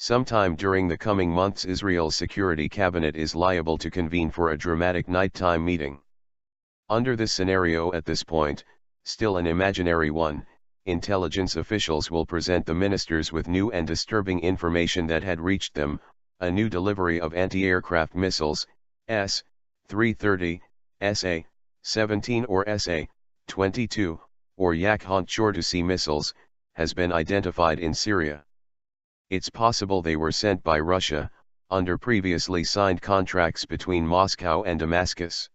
Sometime during the coming months, Israel's Security Cabinet is liable to convene for a dramatic nighttime meeting. Under this scenario, at this point, still an imaginary one, intelligence officials will present the ministers with new and disturbing information that had reached them: a new delivery of anti-aircraft missiles, S-330, SA-17 or SA-22, or Yakhont shore-to-sea missiles, has been identified in Syria. It's possible they were sent by Russia, under previously signed contracts between Moscow and Damascus.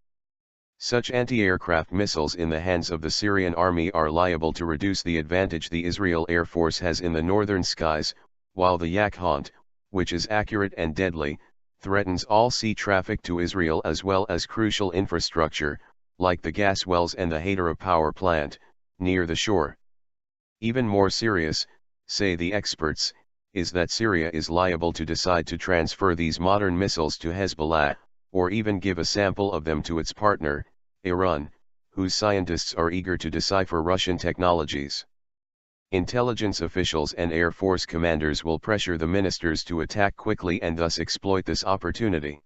Such anti-aircraft missiles in the hands of the Syrian army are liable to reduce the advantage the Israel Air Force has in the northern skies, while the Yakhont, which is accurate and deadly, threatens all sea traffic to Israel as well as crucial infrastructure, like the gas wells and the Hadera power plant, near the shore. Even more serious, say the experts, is that Syria is liable to decide to transfer these modern missiles to Hezbollah, or even give a sample of them to its partner, Iran, whose scientists are eager to decipher Russian technologies. Intelligence officials and Air Force commanders will pressure the ministers to attack quickly and thus exploit this opportunity.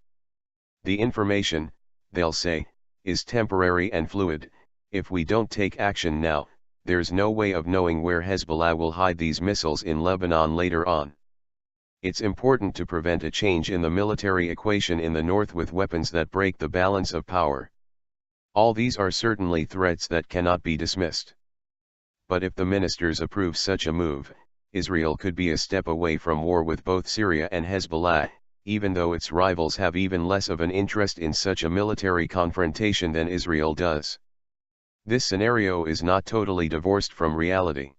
The information, they'll say, is temporary and fluid. If we don't take action now, there's no way of knowing where Hezbollah will hide these missiles in Lebanon later on. It's important to prevent a change in the military equation in the north with weapons that break the balance of power. All these are certainly threats that cannot be dismissed. But if the ministers approve such a move, Israel could be a step away from war with both Syria and Hezbollah, even though its rivals have even less of an interest in such a military confrontation than Israel does. This scenario is not totally divorced from reality.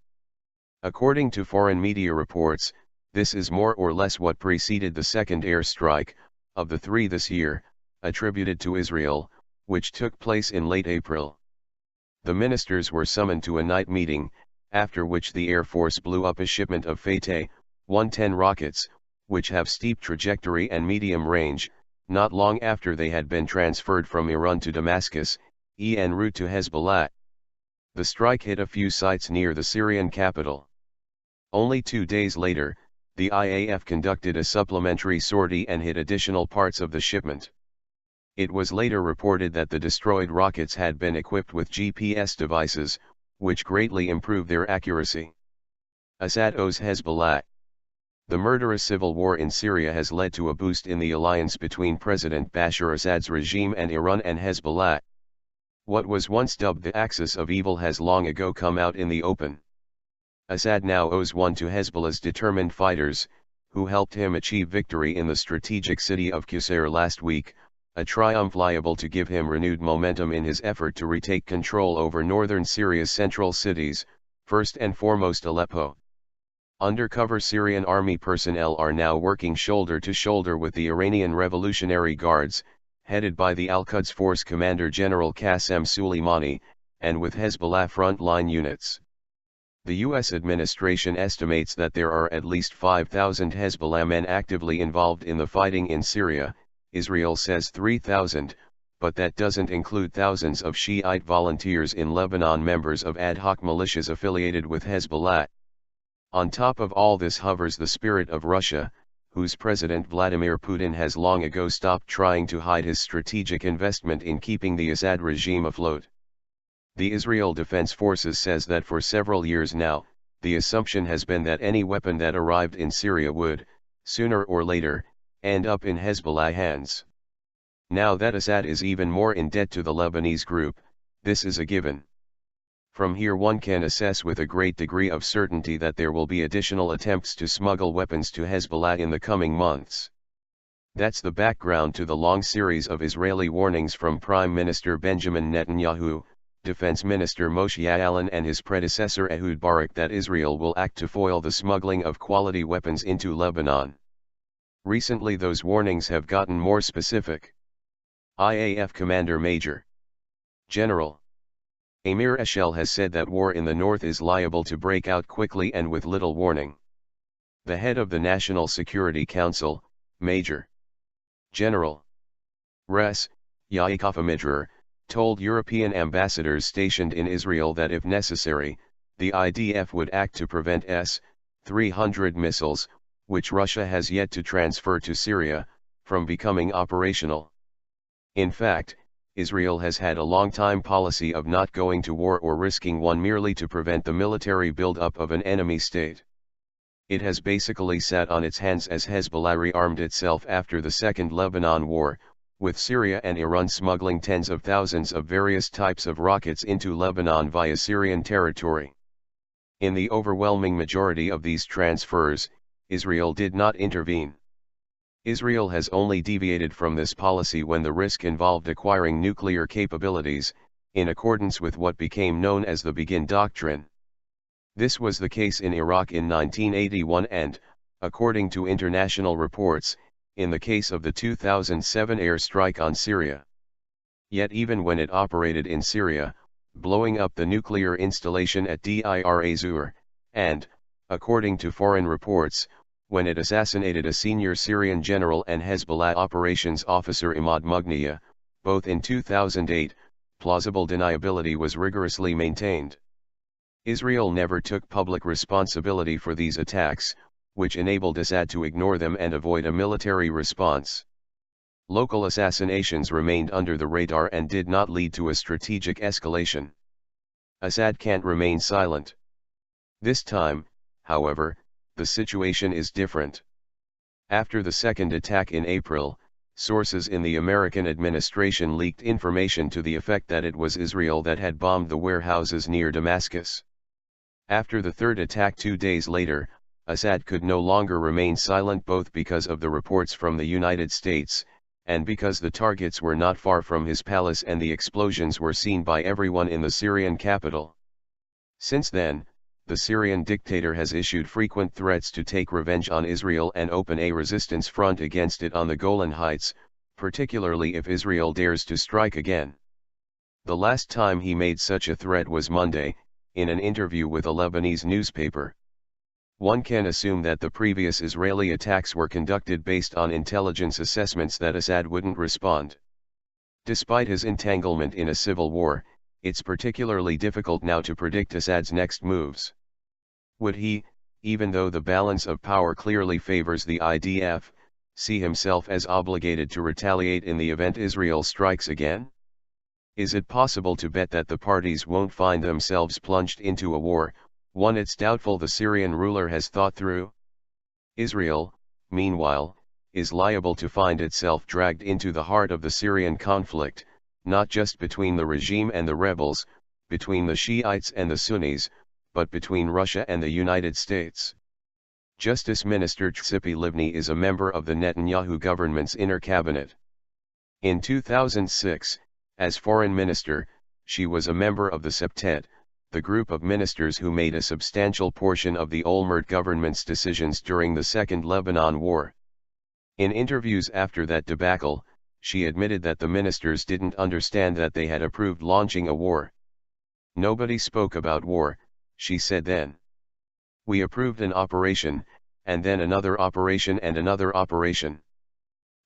According to foreign media reports, this is more or less what preceded the second airstrike, of the three this year, attributed to Israel, which took place in late April. The ministers were summoned to a night meeting, after which the Air Force blew up a shipment of Fateh 110 rockets, which have steep trajectory and medium range, not long after they had been transferred from Iran to Damascus, en route to Hezbollah. The strike hit a few sites near the Syrian capital. Only 2 days later, the IAF conducted a supplementary sortie and hit additional parts of the shipment. It was later reported that the destroyed rockets had been equipped with GPS devices, which greatly improved their accuracy. Assad owes Hezbollah. The murderous civil war in Syria has led to a boost in the alliance between President Bashar Assad's regime and Iran and Hezbollah. What was once dubbed the axis of evil has long ago come out in the open. Assad now owes one to Hezbollah's determined fighters, who helped him achieve victory in the strategic city of Qusayr last week, a triumph liable to give him renewed momentum in his effort to retake control over northern Syria's central cities, first and foremost Aleppo. Undercover Syrian army personnel are now working shoulder to shoulder with the Iranian Revolutionary Guards, headed by the Al-Quds Force Commander General Qasem Soleimani, and with Hezbollah front-line units. The U.S. administration estimates that there are at least 5,000 Hezbollah men actively involved in the fighting in Syria. Israel says 3,000, but that doesn't include thousands of Shiite volunteers in Lebanon, members of ad hoc militias affiliated with Hezbollah. On top of all this hovers the spirit of Russia, whose President Vladimir Putin has long ago stopped trying to hide his strategic investment in keeping the Assad regime afloat. The Israel Defense Forces says that for several years now, the assumption has been that any weapon that arrived in Syria would, sooner or later, end up in Hezbollah hands. Now that Assad is even more in debt to the Lebanese group, this is a given. From here one can assess with a great degree of certainty that there will be additional attempts to smuggle weapons to Hezbollah in the coming months. That's the background to the long series of Israeli warnings from Prime Minister Benjamin Netanyahu, Defense Minister Moshe Ya'alon and his predecessor Ehud Barak that Israel will act to foil the smuggling of quality weapons into Lebanon. Recently those warnings have gotten more specific. IAF Commander Major General Amir Eshel has said that war in the north is liable to break out quickly and with little warning. The head of the National Security Council, Major General Res. Yaakov Amidrer, told European ambassadors stationed in Israel that if necessary, the IDF would act to prevent S-300 missiles, which Russia has yet to transfer to Syria, from becoming operational. In fact, Israel has had a long-time policy of not going to war or risking one merely to prevent the military build-up of an enemy state. It has basically sat on its hands as Hezbollah rearmed itself after the Second Lebanon War, with Syria and Iran smuggling tens of thousands of various types of rockets into Lebanon via Syrian territory. In the overwhelming majority of these transfers, Israel did not intervene. Israel has only deviated from this policy when the risk involved acquiring nuclear capabilities, in accordance with what became known as the Begin Doctrine. This was the case in Iraq in 1981 and, according to international reports, in the case of the 2007 airstrike on Syria. Yet even when it operated in Syria, blowing up the nuclear installation at Deir ez-Zor, and, according to foreign reports, when it assassinated a senior Syrian general and Hezbollah operations officer Imad Mughniya, both in 2008, plausible deniability was rigorously maintained. Israel never took public responsibility for these attacks, which enabled Assad to ignore them and avoid a military response. Local assassinations remained under the radar and did not lead to a strategic escalation. Assad can't remain silent. This time, however, the situation is different. After the second attack in April, sources in the American administration leaked information to the effect that it was Israel that had bombed the warehouses near Damascus. After the third attack 2 days later, Assad could no longer remain silent, both because of the reports from the United States, and because the targets were not far from his palace and the explosions were seen by everyone in the Syrian capital. Since then, the Syrian dictator has issued frequent threats to take revenge on Israel and open a resistance front against it on the Golan Heights, particularly if Israel dares to strike again. The last time he made such a threat was Monday, in an interview with a Lebanese newspaper. One can assume that the previous Israeli attacks were conducted based on intelligence assessments that Assad wouldn't respond. Despite his entanglement in a civil war, it's particularly difficult now to predict Assad's next moves. Would he, even though the balance of power clearly favors the IDF, see himself as obligated to retaliate in the event Israel strikes again? Is it possible to bet that the parties won't find themselves plunged into a war, one it's doubtful the Syrian ruler has thought through? Israel, meanwhile, is liable to find itself dragged into the heart of the Syrian conflict, not just between the regime and the rebels, between the Shiites and the Sunnis, but between Russia and the United States. Justice Minister Tzipi Livni is a member of the Netanyahu government's inner cabinet. In 2006, as foreign minister, she was a member of the Septet, the group of ministers who made a substantial portion of the Olmert government's decisions during the Second Lebanon War. In interviews after that debacle, she admitted that the ministers didn't understand that they had approved launching a war. "Nobody spoke about war," she said then. "We approved an operation, and then another operation and another operation.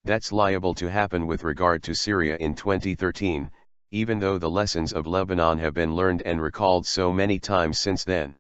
That's liable to happen with regard to Syria in 2013, even though the lessons of Lebanon have been learned and recalled so many times since then."